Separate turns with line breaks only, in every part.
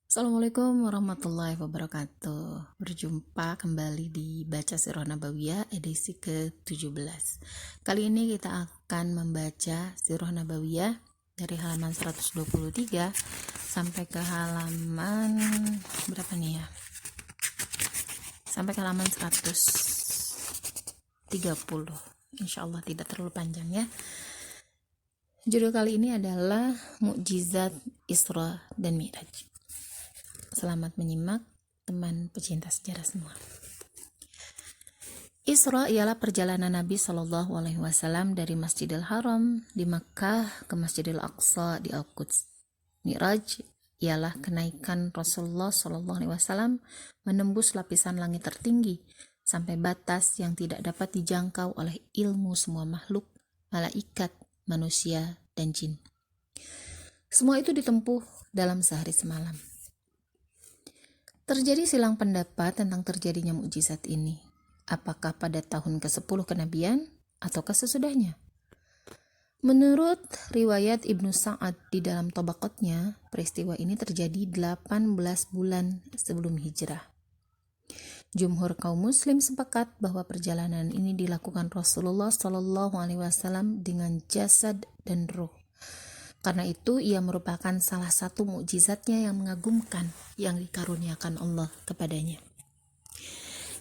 Assalamualaikum warahmatullahi wabarakatuh. Berjumpa kembali di Baca Sirah Nabawiyah edisi ke-17. Kali ini kita akan membaca Sirah Nabawiyah dari halaman 123 sampai ke halaman berapa nih ya? Sampai ke halaman 130. Insya Allah tidak terlalu panjang ya. Judul kali ini adalah Mukjizat Isra dan Mi'raj. Selamat menyimak teman pecinta sejarah semua. Isra ialah perjalanan Nabi Shallallahu Alaihi Wasallam dari Masjidil Haram di Makkah ke Masjidil Aqsa di Al-Quds. Mi'raj ialah kenaikan Rasulullah Shallallahu Alaihi Wasallam menembus lapisan langit tertinggi sampai batas yang tidak dapat dijangkau oleh ilmu semua makhluk, malaikat, manusia, dan jin. Semua itu ditempuh dalam sehari semalam. Terjadi silang pendapat tentang terjadinya mukjizat ini. Apakah pada tahun ke-10 kenabian atau sesudahnya? Menurut riwayat Ibnu Sa'ad di dalam Tabaqatnya, peristiwa ini terjadi 18 bulan sebelum hijrah. Jumhur kaum muslim sepakat bahwa perjalanan ini dilakukan Rasulullah Shallallahu Alaihi Wasallam dengan jasad dan ruh. Karena itu ia merupakan salah satu mukjizatnya yang mengagumkan yang dikaruniakan Allah kepadanya.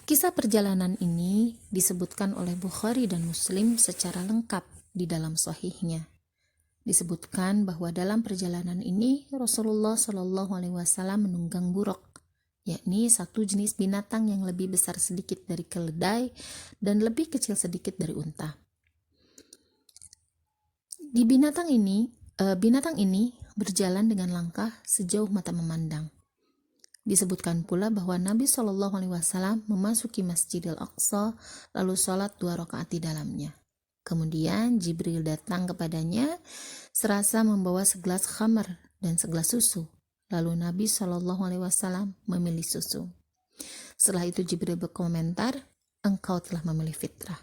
Kisah perjalanan ini disebutkan oleh Bukhari dan Muslim secara lengkap di dalam sahihnya. Disebutkan bahwa dalam perjalanan ini Rasulullah Shallallahu Alaihi Wasallam menunggang buruk, yakni satu jenis binatang yang lebih besar sedikit dari keledai dan lebih kecil sedikit dari unta. Binatang ini berjalan dengan langkah sejauh mata memandang. Disebutkan pula bahwa Nabi Shallallahu Alaihi Wasallam memasuki Masjidil Aqsa lalu sholat 2 rakaat di dalamnya. Kemudian Jibril datang kepadanya serasa membawa segelas khamar dan segelas susu. Lalu Nabi Shallallahu Alaihi Wasallam memilih susu. Setelah itu Jibril berkomentar, engkau telah memilih fitrah.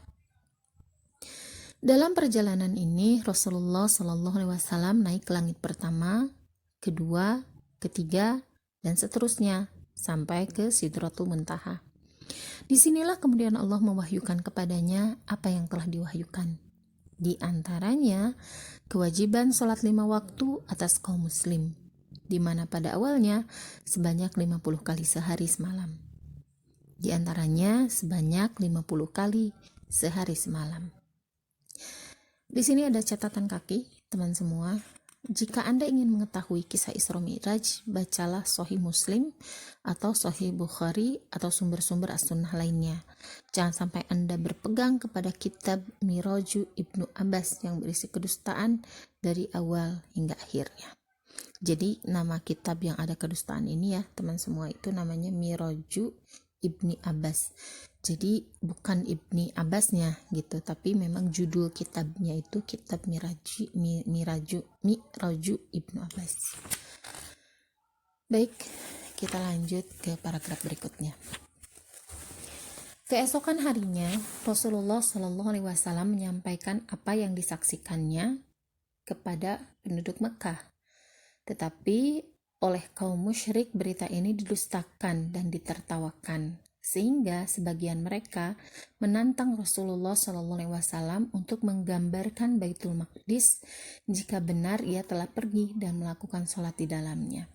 Dalam perjalanan ini Rasulullah Shallallahu Alaihi Wasallam naik ke langit pertama, kedua, ketiga, dan seterusnya sampai ke Sidratul Muntaha. Disinilah kemudian Allah mewahyukan kepadanya apa yang telah diwahyukan. Di antaranya kewajiban sholat 5 waktu atas kaum muslim, di mana pada awalnya sebanyak 50 kali sehari semalam. Di antaranya sebanyak 50 kali sehari semalam. Di sini ada catatan kaki, teman semua. Jika Anda ingin mengetahui kisah Isra Mi'raj, bacalah Sahih Muslim atau Sahih Bukhari atau sumber-sumber as-sunnah lainnya. Jangan sampai Anda berpegang kepada kitab Miraju Ibnu Abbas yang berisi kedustaan dari awal hingga akhirnya. Jadi nama kitab yang ada kedustaan ini ya, teman semua, itu namanya Miraju Ibni Abbas. Jadi bukan Ibni Abbasnya gitu, tapi memang judul kitabnya itu kitab Miraju Ibnu Abbas. Baik, kita lanjut ke paragraf berikutnya. Keesokan harinya Rasulullah Shallallahu Alaihi Wasallam menyampaikan apa yang disaksikannya kepada penduduk Mekah. Tetapi oleh kaum musyrik berita ini didustakan dan ditertawakan, sehingga sebagian mereka menantang Rasulullah SAW untuk menggambarkan Baitul Maqdis jika benar ia telah pergi dan melakukan sholat di dalamnya.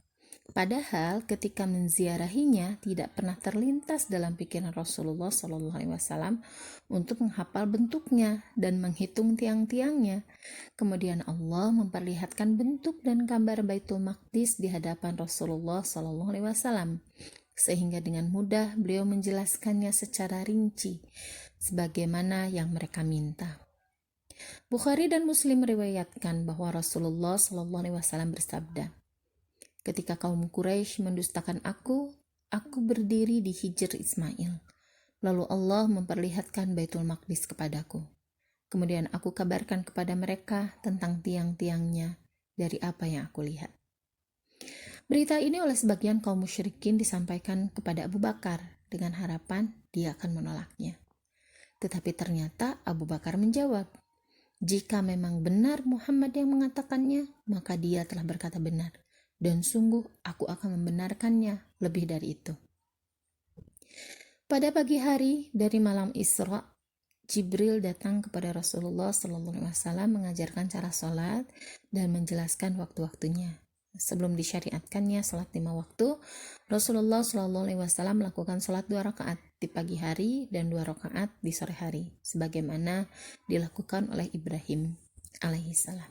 Padahal ketika menziarahinya tidak pernah terlintas dalam pikiran Rasulullah SAW untuk menghafal bentuknya dan menghitung tiang-tiangnya. Kemudian Allah memperlihatkan bentuk dan gambar Baitul Maqdis di hadapan Rasulullah SAW, sehingga dengan mudah beliau menjelaskannya secara rinci, sebagaimana yang mereka minta. Bukhari dan Muslim meriwayatkan bahwa Rasulullah SAW bersabda, ketika kaum Quraisy mendustakan aku berdiri di Hijr Ismail. Lalu Allah memperlihatkan Baitul Maqdis kepadaku. Kemudian aku kabarkan kepada mereka tentang tiang-tiangnya dari apa yang aku lihat. Berita ini oleh sebagian kaum musyrikin disampaikan kepada Abu Bakar dengan harapan dia akan menolaknya. Tetapi ternyata Abu Bakar menjawab, jika memang benar Muhammad yang mengatakannya, maka dia telah berkata benar. dan sungguh aku akan membenarkannya lebih dari itu. Pada pagi hari dari malam Isra, Jibril datang kepada Rasulullah SAW mengajarkan cara sholat dan menjelaskan waktu-waktunya. Sebelum disyariatkannya sholat 5 waktu, Rasulullah SAW melakukan sholat 2 rakaat di pagi hari dan 2 rakaat di sore hari, sebagaimana dilakukan oleh Ibrahim alaihissalam.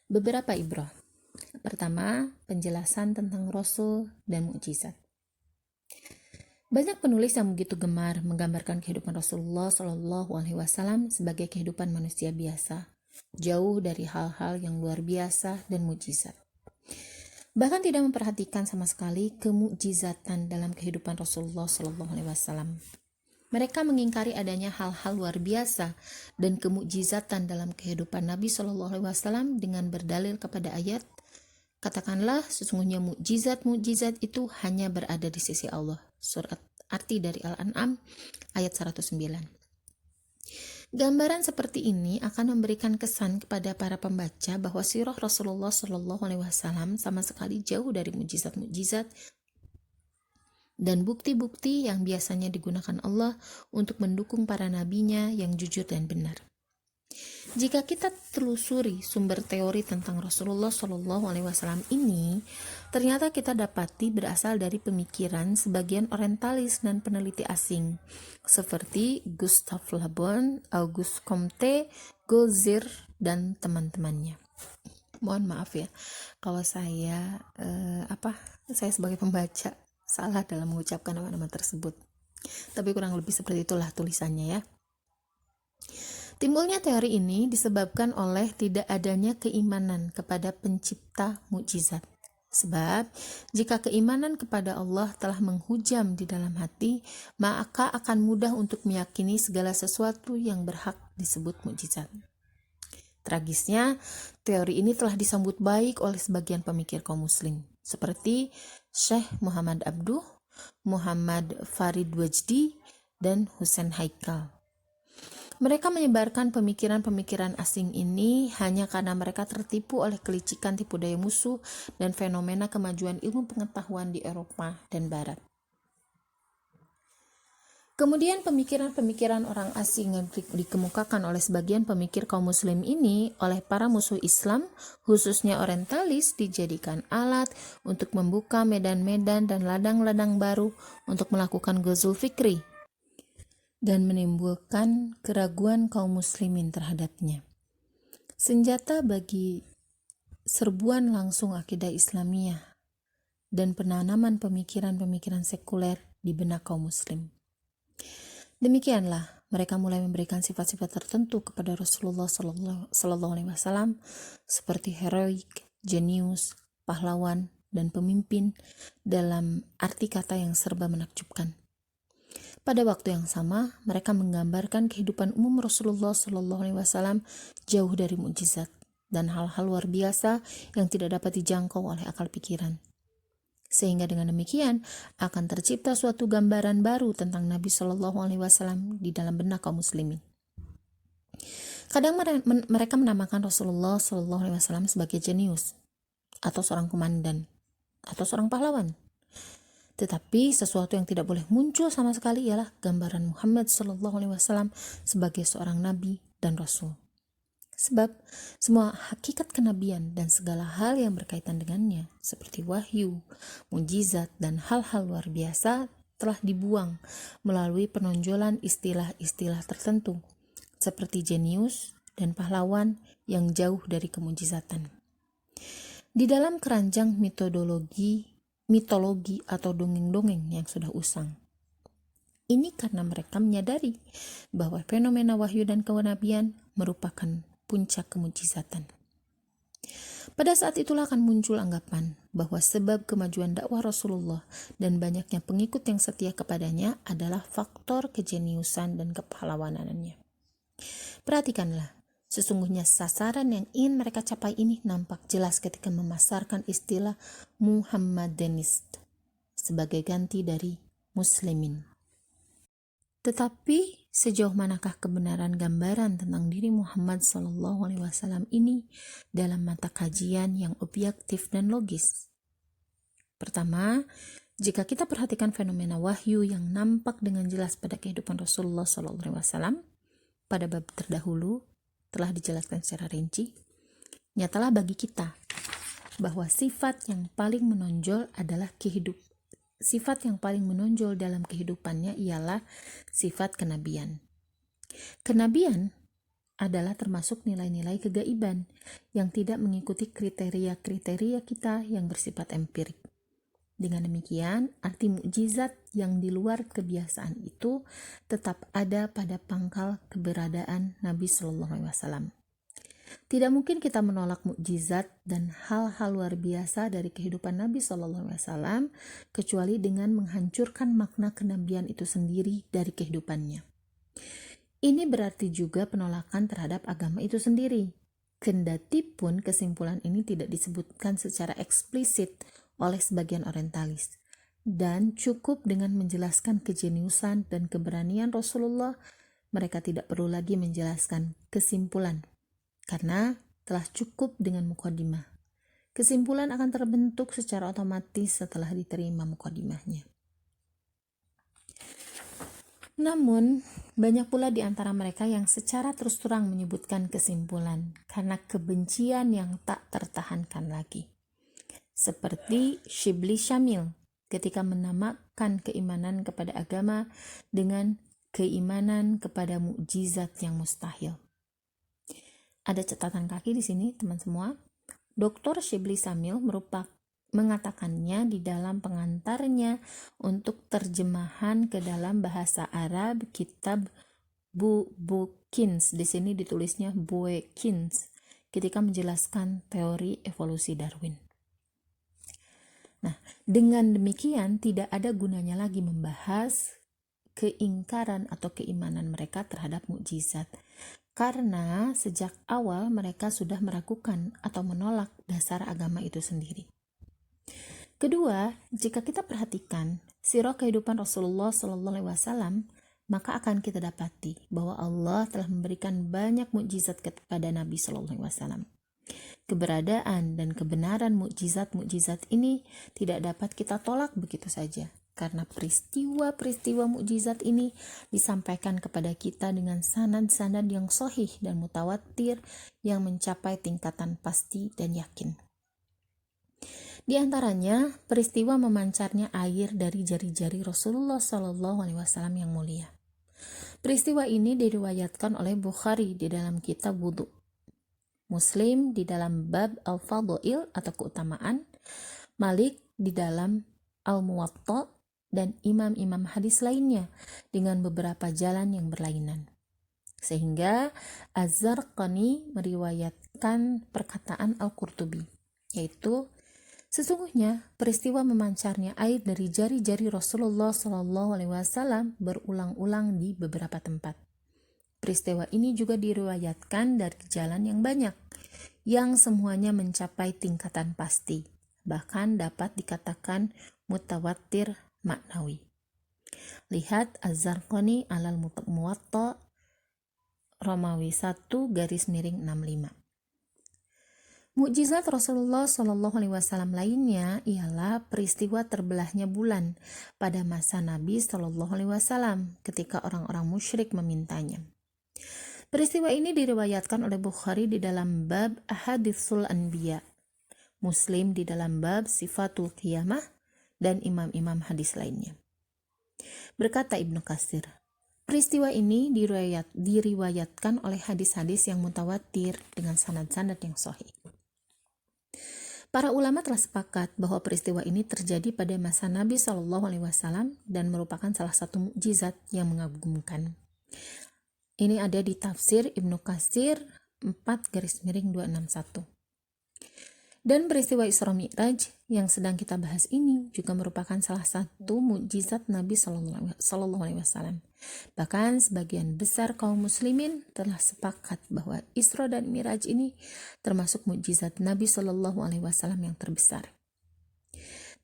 Beberapa ibrah. Pertama, penjelasan tentang Rasul dan mukjizat. Banyak penulis yang begitu gemar menggambarkan kehidupan Rasulullah SAW sebagai kehidupan manusia biasa, jauh dari hal-hal yang luar biasa dan mukjizat. Bahkan tidak memperhatikan sama sekali kemukjizatan dalam kehidupan Rasulullah SAW. Mereka mengingkari adanya hal-hal luar biasa dan kemukjizatan dalam kehidupan Nabi SAW dengan berdalil kepada ayat, katakanlah sesungguhnya mukjizat-mukjizat itu hanya berada di sisi Allah. Surat arti dari Al-An'am ayat 109. Gambaran seperti ini akan memberikan kesan kepada para pembaca bahwa sirah Rasulullah SAW sama sekali jauh dari mukjizat-mukjizat dan bukti-bukti yang biasanya digunakan Allah untuk mendukung para nabinya yang jujur dan benar. Jika kita telusuri sumber teori tentang Rasulullah SAW ini, ternyata kita dapati berasal dari pemikiran sebagian orientalis dan peneliti asing, seperti Gustave Le Bon, Auguste Comte, Gauzir, dan teman-temannya. Mohon maaf ya, kalau saya sebagai pembaca salah dalam mengucapkan nama-nama tersebut. Tapi kurang lebih seperti itulah tulisannya ya. Timbulnya teori ini disebabkan oleh tidak adanya keimanan kepada pencipta mukjizat. Sebab, jika keimanan kepada Allah telah menghujam di dalam hati, maka akan mudah untuk meyakini segala sesuatu yang berhak disebut mukjizat. Tragisnya, teori ini telah disambut baik oleh sebagian pemikir kaum muslim, seperti Syekh Muhammad Abduh, Muhammad Farid Wajdi, dan Husain Haikal. Mereka menyebarkan pemikiran-pemikiran asing ini hanya karena mereka tertipu oleh kelicikan tipu daya musuh dan fenomena kemajuan ilmu pengetahuan di Eropa dan Barat. Kemudian pemikiran-pemikiran orang asing yang dikemukakan oleh sebagian pemikir kaum muslim ini oleh para musuh Islam, khususnya orientalis, dijadikan alat untuk membuka medan-medan dan ladang-ladang baru untuk melakukan ghazul fikri dan menimbulkan keraguan kaum muslimin terhadapnya. Senjata bagi serbuan langsung akidah Islamiyah dan penanaman pemikiran-pemikiran sekuler di benak kaum muslim. Demikianlah mereka mulai memberikan sifat-sifat tertentu kepada Rasulullah SAW seperti heroik, jenius, pahlawan, dan pemimpin dalam arti kata yang serba menakjubkan. Pada waktu yang sama, mereka menggambarkan kehidupan umum Rasulullah SAW jauh dari mukjizat dan hal-hal luar biasa yang tidak dapat dijangkau oleh akal pikiran. Sehingga dengan demikian akan tercipta suatu gambaran baru tentang Nabi SAW di dalam benak kaum muslimin. Kadang mereka menamakan Rasulullah SAW sebagai jenius, atau seorang komandan, atau seorang pahlawan. Tetapi sesuatu yang tidak boleh muncul sama sekali ialah gambaran Muhammad SAW sebagai seorang nabi dan rasul. Sebab semua hakikat kenabian dan segala hal yang berkaitan dengannya seperti wahyu, mukjizat, dan hal-hal luar biasa telah dibuang melalui penonjolan istilah-istilah tertentu seperti jenius dan pahlawan yang jauh dari kemujizatan. Di dalam keranjang mitologi atau dongeng-dongeng yang sudah usang. Ini karena mereka menyadari bahwa fenomena wahyu dan kenabian merupakan puncak kemujizatan. Pada saat itulah akan muncul anggapan bahwa sebab kemajuan dakwah Rasulullah dan banyaknya pengikut yang setia kepadanya adalah faktor kejeniusan dan kepahlawanannya. Perhatikanlah, sesungguhnya sasaran yang ingin mereka capai ini nampak jelas ketika memasarkan istilah Muhammadanist sebagai ganti dari Muslimin. Tetapi sejauh manakah kebenaran gambaran tentang diri Muhammad SAW ini dalam mata kajian yang objektif dan logis? Pertama, jika kita perhatikan fenomena wahyu yang nampak dengan jelas pada kehidupan Rasulullah SAW, pada bab terdahulu telah dijelaskan secara rinci, nyatalah bagi kita bahwa sifat yang paling menonjol dalam kehidupannya ialah sifat kenabian. Kenabian adalah termasuk nilai-nilai kegaiban yang tidak mengikuti kriteria-kriteria kita yang bersifat empirik. Dengan demikian, arti mukjizat yang di luar kebiasaan itu tetap ada pada pangkal keberadaan Nabi Shallallahu Alaihi Wasallam. Tidak mungkin kita menolak mukjizat dan hal-hal luar biasa dari kehidupan Nabi Shallallahu Alaihi Wasallam kecuali dengan menghancurkan makna kenabian itu sendiri dari kehidupannya. Ini berarti juga penolakan terhadap agama itu sendiri. Kendati pun kesimpulan ini tidak disebutkan secara eksplisit oleh sebagian orientalis, dan cukup dengan menjelaskan kejeniusan dan keberanian Rasulullah, mereka tidak perlu lagi menjelaskan kesimpulan karena telah cukup dengan muqaddimah. Kesimpulan akan terbentuk secara otomatis setelah diterima muqaddimahnya. Namun, banyak pula di antara mereka yang secara terus terang menyebutkan kesimpulan karena kebencian yang tak tertahankan lagi. Seperti Shibli Syamil ketika menamakan keimanan kepada agama dengan keimanan kepada mukjizat yang mustahil. Ada catatan kaki di sini, teman semua. Dr. Shibli Syamil mengatakannya di dalam pengantarnya untuk terjemahan ke dalam bahasa Arab kitab Bukins. Di sini ditulisnya Buekins ketika menjelaskan teori evolusi Darwin. Nah, dengan demikian tidak ada gunanya lagi membahas keingkaran atau keimanan mereka terhadap mukjizat. Karena sejak awal mereka sudah meragukan atau menolak dasar agama itu sendiri. Kedua, jika kita perhatikan sirah kehidupan Rasulullah SAW, maka akan kita dapati bahwa Allah telah memberikan banyak mukjizat kepada Nabi SAW. Keberadaan dan kebenaran mukjizat-mukjizat ini tidak dapat kita tolak begitu saja. Karena peristiwa-peristiwa mukjizat ini disampaikan kepada kita dengan sanad-sanad yang sahih dan mutawatir yang mencapai tingkatan pasti dan yakin. Di antaranya, peristiwa memancarnya air dari jari-jari Rasulullah SAW yang mulia. Peristiwa ini diriwayatkan oleh Bukhari di dalam kitab wudhu, Muslim di dalam bab al-fadha'il atau keutamaan, Malik di dalam al-muwatta, dan imam-imam hadis lainnya dengan beberapa jalan yang berlainan. Sehingga Az-Zarqani meriwayatkan perkataan Al-Qurtubi, yaitu sesungguhnya peristiwa memancarnya air dari jari-jari Rasulullah SAW berulang-ulang di beberapa tempat. Peristiwa ini juga diriwayatkan dari jalan yang banyak, yang semuanya mencapai tingkatan pasti, bahkan dapat dikatakan mutawatir maknawi. Lihat Az-Zarqani alal Muwatta Romawi 1/65. Mukjizat Rasulullah SAW lainnya ialah peristiwa terbelahnya bulan pada masa Nabi SAW ketika orang-orang musyrik memintanya. Peristiwa ini diriwayatkan oleh Bukhari di dalam bab Ahaditsul Anbiya, Muslim di dalam bab Sifatul Qiyamah, dan imam-imam hadis lainnya. Berkata Ibnu Katsir, peristiwa ini diriwayatkan oleh hadis-hadis yang mutawatir dengan sanad-sanad yang sahih. Para ulama telah sepakat bahwa peristiwa ini terjadi pada masa Nabi SAW dan merupakan salah satu mukjizat yang mengagumkan. Ini ada di tafsir Ibnu Katsir 4/261. Dan peristiwa Isra Mi'raj yang sedang kita bahas ini juga merupakan salah satu mukjizat Nabi SAW. Bahkan sebagian besar kaum muslimin telah sepakat bahwa Isra dan Mi'raj ini termasuk mukjizat Nabi SAW yang terbesar.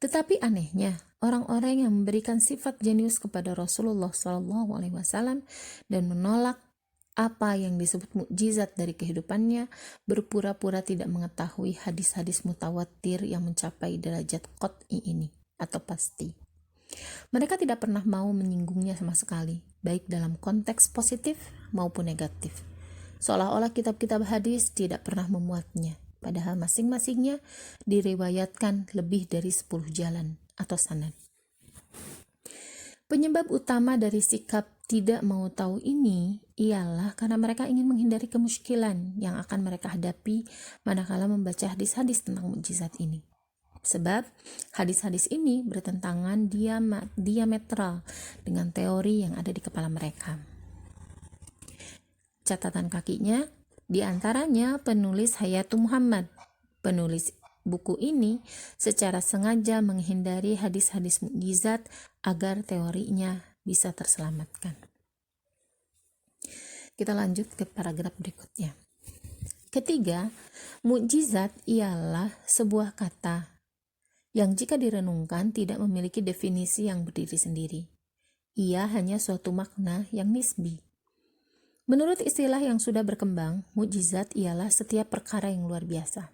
Tetapi anehnya, orang-orang yang memberikan sifat jenius kepada Rasulullah SAW dan menolak apa yang disebut mukjizat dari kehidupannya, berpura-pura tidak mengetahui hadis-hadis mutawatir yang mencapai derajat qat'i ini atau pasti. Mereka tidak pernah mau menyinggungnya sama sekali, baik dalam konteks positif maupun negatif. Seolah-olah kitab-kitab hadis tidak pernah memuatnya, padahal masing-masingnya diriwayatkan lebih dari 10 jalan atau sanad. Penyebab utama dari sikap tidak mau tahu ini ialah karena mereka ingin menghindari kemusykilan yang akan mereka hadapi manakala membaca hadis-hadis tentang mukjizat ini. Sebab hadis-hadis ini bertentangan diametral dengan teori yang ada di kepala mereka. Catatan kakinya, di antaranya penulis Hayatul Muhammad. Penulis buku ini secara sengaja menghindari hadis-hadis mukjizat agar teorinya bisa terselamatkan. Kita lanjut ke paragraf berikutnya. Ketiga, mukjizat ialah sebuah kata yang jika direnungkan tidak memiliki definisi yang berdiri sendiri. Ia hanya suatu makna yang nisbi. Menurut istilah yang sudah berkembang, mukjizat ialah setiap perkara yang luar biasa.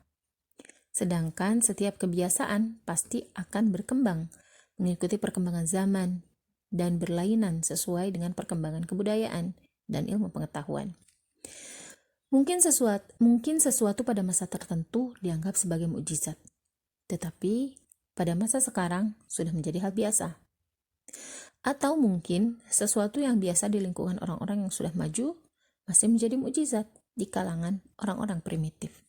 Sedangkan setiap kebiasaan pasti akan berkembang, mengikuti perkembangan zaman, dan berlainan sesuai dengan perkembangan kebudayaan dan ilmu pengetahuan. Mungkin sesuatu pada masa tertentu dianggap sebagai mukjizat, tetapi pada masa sekarang sudah menjadi hal biasa. Atau mungkin sesuatu yang biasa di lingkungan orang-orang yang sudah maju masih menjadi mukjizat di kalangan orang-orang primitif.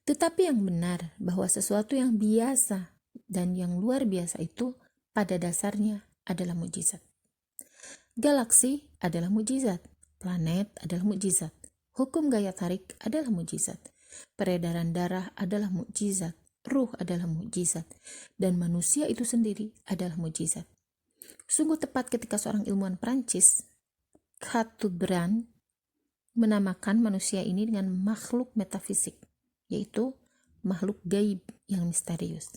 Tetapi yang benar bahwa sesuatu yang biasa dan yang luar biasa itu pada dasarnya adalah mukjizat. Galaksi adalah mukjizat, planet adalah mukjizat, hukum gaya tarik adalah mukjizat, peredaran darah adalah mukjizat, ruh adalah mukjizat, dan manusia itu sendiri adalah mukjizat. Sungguh tepat ketika seorang ilmuwan Prancis, Chateaubriand, menamakan manusia ini dengan makhluk metafisik, yaitu makhluk gaib yang misterius.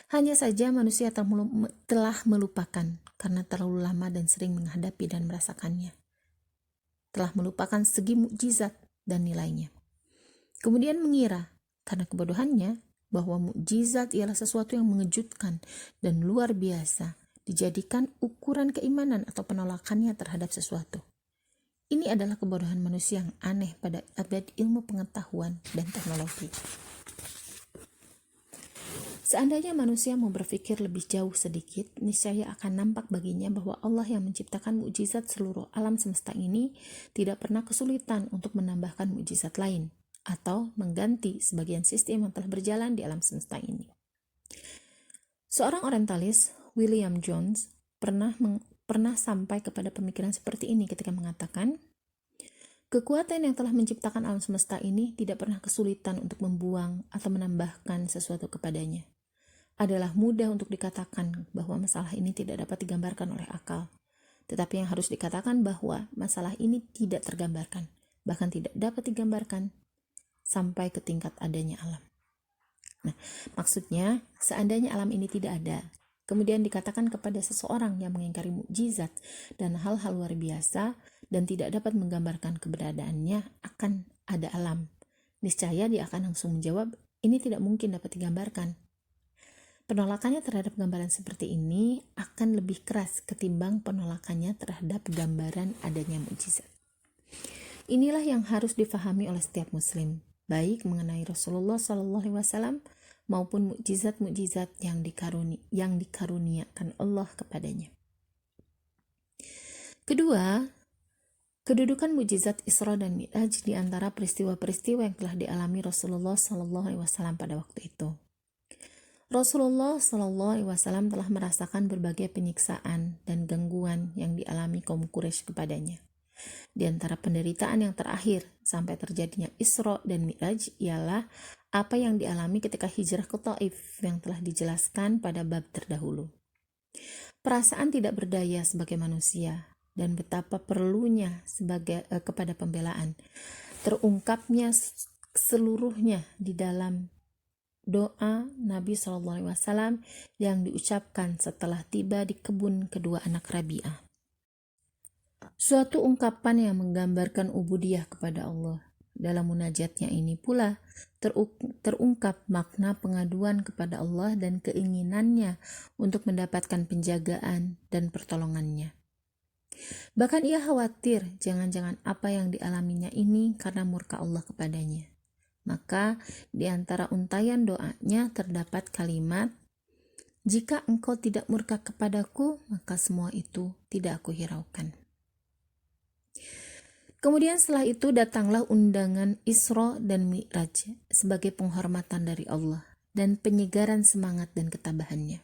Hanya saja manusia telah melupakan karena terlalu lama dan sering menghadapi dan merasakannya. Telah melupakan segi mukjizat dan nilainya. Kemudian mengira karena kebodohannya bahwa mukjizat ialah sesuatu yang mengejutkan dan luar biasa, dijadikan ukuran keimanan atau penolakannya terhadap sesuatu. Ini adalah kebodohan manusia yang aneh pada abad ilmu pengetahuan dan teknologi. Seandainya manusia mau berpikir lebih jauh sedikit, niscaya akan nampak baginya bahwa Allah yang menciptakan mukjizat seluruh alam semesta ini tidak pernah kesulitan untuk menambahkan mukjizat lain atau mengganti sebagian sistem yang telah berjalan di alam semesta ini. Seorang orientalis, William Jones, pernah sampai kepada pemikiran seperti ini ketika mengatakan, kekuatan yang telah menciptakan alam semesta ini tidak pernah kesulitan untuk membuang atau menambahkan sesuatu kepadanya. Adalah mudah untuk dikatakan bahwa masalah ini tidak dapat digambarkan oleh akal. Tetapi yang harus dikatakan bahwa masalah ini tidak tergambarkan, bahkan tidak dapat digambarkan sampai ke tingkat adanya alam. Nah, maksudnya seandainya alam ini tidak ada, kemudian dikatakan kepada seseorang yang mengingkari mukjizat dan hal-hal luar biasa dan tidak dapat menggambarkan keberadaannya akan ada alam, niscaya dia akan langsung menjawab, ini tidak mungkin dapat digambarkan. Penolakannya terhadap gambaran seperti ini akan lebih keras ketimbang penolakannya terhadap gambaran adanya mukjizat. Inilah yang harus difahami oleh setiap muslim, baik mengenai Rasulullah SAW maupun mukjizat-mukjizat yang dikaruniakan Allah kepadanya. Kedua, kedudukan mukjizat Isra dan Mi'raj di antara peristiwa-peristiwa yang telah dialami Rasulullah SAW pada waktu itu. Rasulullah SAW telah merasakan berbagai penyiksaan dan gangguan yang dialami kaum Quraisy kepadanya. Di antara penderitaan yang terakhir sampai terjadinya Isra dan Mi'raj ialah apa yang dialami ketika hijrah ke Taif yang telah dijelaskan pada bab terdahulu. Perasaan tidak berdaya sebagai manusia dan betapa perlunya kepada pembelaan terungkapnya seluruhnya di dalam doa Nabi SAW yang diucapkan setelah tiba di kebun kedua anak Rabi'ah. Suatu ungkapan yang menggambarkan ubudiyah kepada Allah. Dalam munajatnya ini pula terungkap makna pengaduan kepada Allah dan keinginannya untuk mendapatkan penjagaan dan pertolongannya. Bahkan ia khawatir jangan-jangan apa yang dialaminya ini karena murka Allah kepadanya. Maka di antara untayan doanya terdapat kalimat, "Jika engkau tidak murka kepadaku, maka semua itu tidak aku hiraukan." Kemudian setelah itu datanglah undangan Isra dan Mi'raj sebagai penghormatan dari Allah dan penyegaran semangat dan ketabahannya.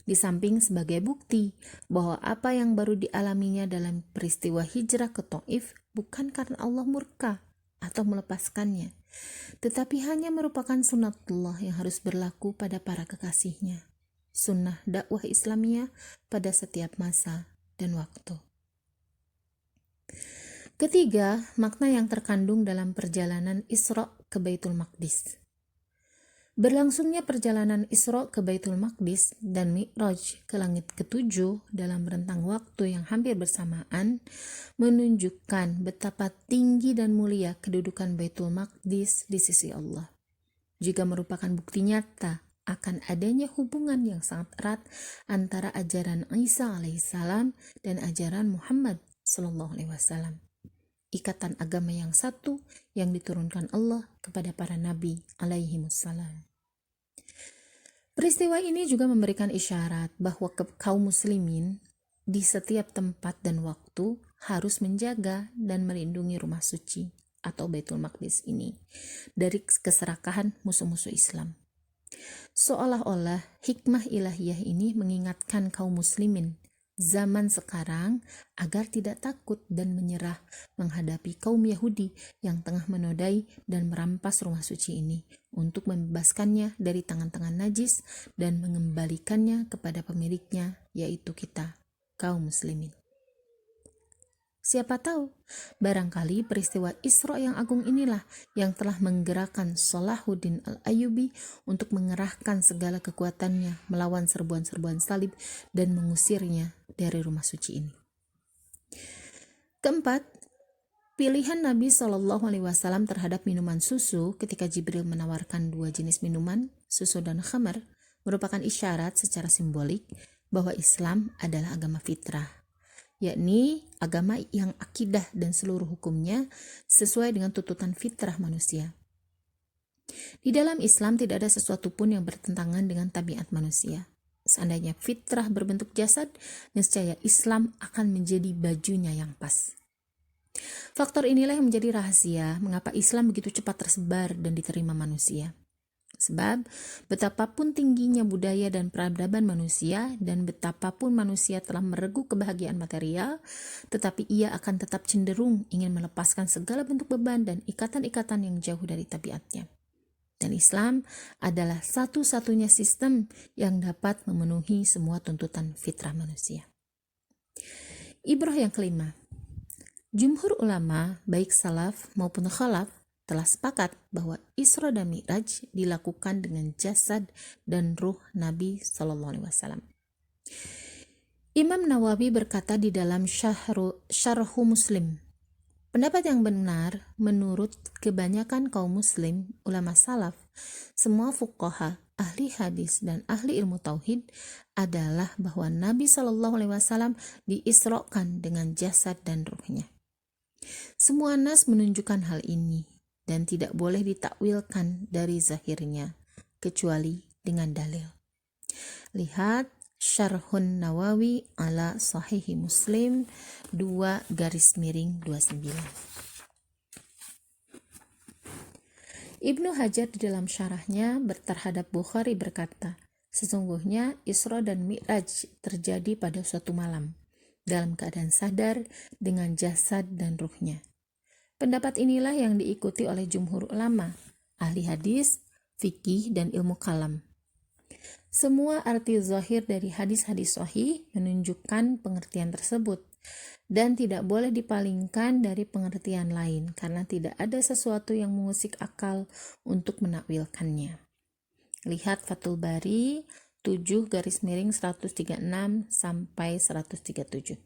Di samping sebagai bukti bahwa apa yang baru dialaminya dalam peristiwa hijrah ke Taif bukan karena Allah murka atau melepaskannya, tetapi hanya merupakan sunnatullah yang harus berlaku pada para kekasihnya, sunnah dakwah Islamiyah pada setiap masa dan waktu. Ketiga, makna yang terkandung dalam perjalanan Isra ke Baitul Maqdis. Berlangsungnya perjalanan Isra ke Baitul Maqdis dan Mi'raj ke langit ketujuh dalam rentang waktu yang hampir bersamaan menunjukkan betapa tinggi dan mulia kedudukan Baitul Maqdis di sisi Allah. Juga merupakan bukti nyata akan adanya hubungan yang sangat erat antara ajaran Isa alaihissalam dan ajaran Muhammad sallallahu alaihi wasallam. Ikatan agama yang satu yang diturunkan Allah kepada para nabi alaihimussalam. Peristiwa ini juga memberikan isyarat bahwa kaum muslimin di setiap tempat dan waktu harus menjaga dan melindungi rumah suci atau Baitul Maqdis ini dari keserakahan musuh-musuh Islam. Seolah-olah hikmah ilahiyah ini mengingatkan kaum muslimin zaman sekarang agar tidak takut dan menyerah menghadapi kaum Yahudi yang tengah menodai dan merampas rumah suci ini untuk membebaskannya dari tangan-tangan najis dan mengembalikannya kepada pemiliknya, yaitu kita, kaum muslimin. Siapa tahu, barangkali peristiwa Isra yang agung inilah yang telah menggerakkan Salahuddin Al-Ayyubi untuk mengerahkan segala kekuatannya melawan serbuan-serbuan salib dan mengusirnya dari rumah suci ini. Keempat, pilihan Nabi SAW terhadap minuman susu ketika Jibril menawarkan dua jenis minuman, susu dan khamar, merupakan isyarat secara simbolik bahwa Islam adalah agama fitrah, yakni agama yang akidah dan seluruh hukumnya sesuai dengan tuntutan fitrah manusia. Di dalam Islam tidak ada sesuatu pun yang bertentangan dengan tabiat manusia. Seandainya fitrah berbentuk jasad, niscaya Islam akan menjadi bajunya yang pas. Faktor inilah yang menjadi rahasia mengapa Islam begitu cepat tersebar dan diterima manusia. Sebab betapapun tingginya budaya dan peradaban manusia dan betapapun manusia telah meregu kebahagiaan material, tetapi ia akan tetap cenderung ingin melepaskan segala bentuk beban dan ikatan-ikatan yang jauh dari tabiatnya. Dan Islam adalah satu-satunya sistem yang dapat memenuhi semua tuntutan fitrah manusia. Ibrah yang kelima, jumhur ulama baik salaf maupun khalaf telah sepakat bahwa Isra dan Mi'raj dilakukan dengan jasad dan ruh Nabi SAW. Imam Nawawi berkata di dalam Syarhu Muslim, pendapat yang benar menurut kebanyakan kaum muslim, ulama salaf, semua fuqaha, ahli hadis dan ahli ilmu tauhid adalah bahwa Nabi SAW diisrokan dengan jasad dan ruhnya. Semua nas menunjukkan hal ini dan tidak boleh ditakwilkan dari zahirnya kecuali dengan dalil. Lihat Syarhun Nawawi ala Sahihi Muslim 2/29. Ibnu Hajar di dalam syarahnya terhadap Bukhari berkata, sesungguhnya Isra dan Mi'raj terjadi pada suatu malam dalam keadaan sadar dengan jasad dan ruhnya. Pendapat inilah yang diikuti oleh jumhur ulama, ahli hadis, fikih, dan ilmu kalam. Semua arti zahir dari hadis-hadis sahih menunjukkan pengertian tersebut dan tidak boleh dipalingkan dari pengertian lain karena tidak ada sesuatu yang mengusik akal untuk menakwilkannya. Lihat Fathul Bari 7-136 sampai 137.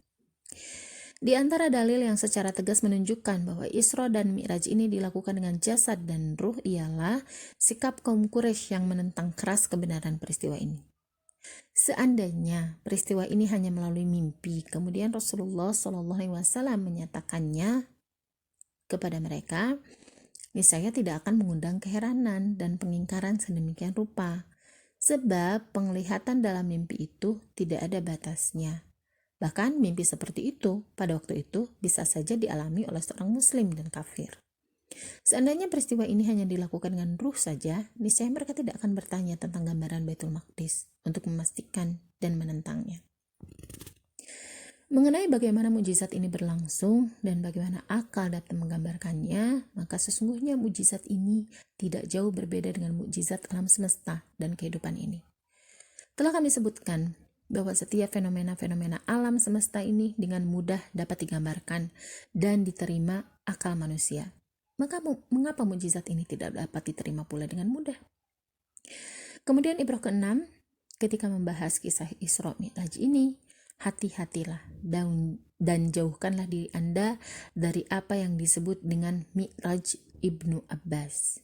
Di antara dalil yang secara tegas menunjukkan bahwa Isra dan Mi'raj ini dilakukan dengan jasad dan ruh ialah sikap kaum Quraisy yang menentang keras kebenaran peristiwa ini. Seandainya peristiwa ini hanya melalui mimpi, kemudian Rasulullah SAW menyatakannya kepada mereka, niscaya tidak akan mengundang keheranan dan pengingkaran sedemikian rupa. Sebab penglihatan dalam mimpi itu tidak ada batasnya. Bahkan mimpi seperti itu pada waktu itu bisa saja dialami oleh seorang muslim dan kafir. Seandainya peristiwa ini hanya dilakukan dengan ruh saja, niscaya mereka tidak akan bertanya tentang gambaran Baitul Maqdis untuk memastikan dan menentangnya. Mengenai bagaimana mukjizat ini berlangsung dan bagaimana akal dapat menggambarkannya, maka sesungguhnya mukjizat ini tidak jauh berbeda dengan mukjizat alam semesta dan kehidupan ini. Telah kami sebutkan bahwa setiap fenomena-fenomena alam semesta ini dengan mudah dapat digambarkan dan diterima akal manusia. Maka mengapa mukjizat ini tidak dapat diterima pula dengan mudah? Kemudian ibrah ke-6, ketika membahas kisah Isra Mi'raj ini, hati-hatilah dan jauhkanlah diri Anda dari apa yang disebut dengan Mi'raj Ibnu Abbas.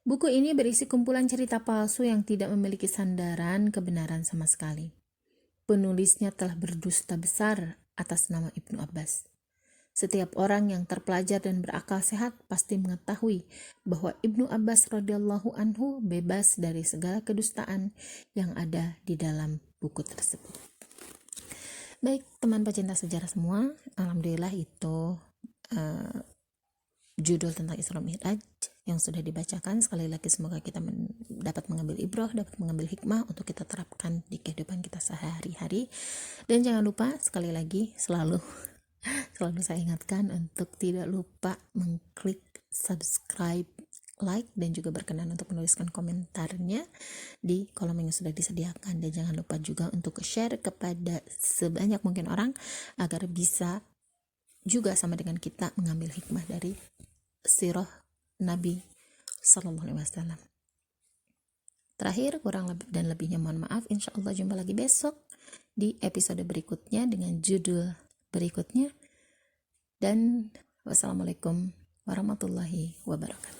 Buku ini berisi kumpulan cerita palsu yang tidak memiliki sandaran kebenaran sama sekali. Penulisnya telah berdusta besar atas nama Ibnu Abbas. Setiap orang yang terpelajar dan berakal sehat pasti mengetahui bahwa Ibnu Abbas radhiyallahu anhu bebas dari segala kedustaan yang ada di dalam buku tersebut. Baik, teman pecinta sejarah semua, alhamdulillah itu judul tentang Isra Mi'raj yang sudah dibacakan. Sekali lagi semoga kita dapat mengambil ibrah, dapat mengambil hikmah untuk kita terapkan di kehidupan kita sehari-hari. Dan jangan lupa sekali lagi selalu saya ingatkan untuk tidak lupa mengklik subscribe, like, dan juga berkenan untuk menuliskan komentarnya di kolom yang sudah disediakan. Dan jangan lupa juga untuk share kepada sebanyak mungkin orang agar bisa juga sama dengan kita mengambil hikmah dari sirah Nabi Sallallahu Alaihi Wasallam. Terakhir, kurang dan lebihnya mohon maaf. Insya Allah jumpa lagi besok di episode berikutnya dengan judul berikutnya. Dan wassalamualaikum warahmatullahi wabarakatuh.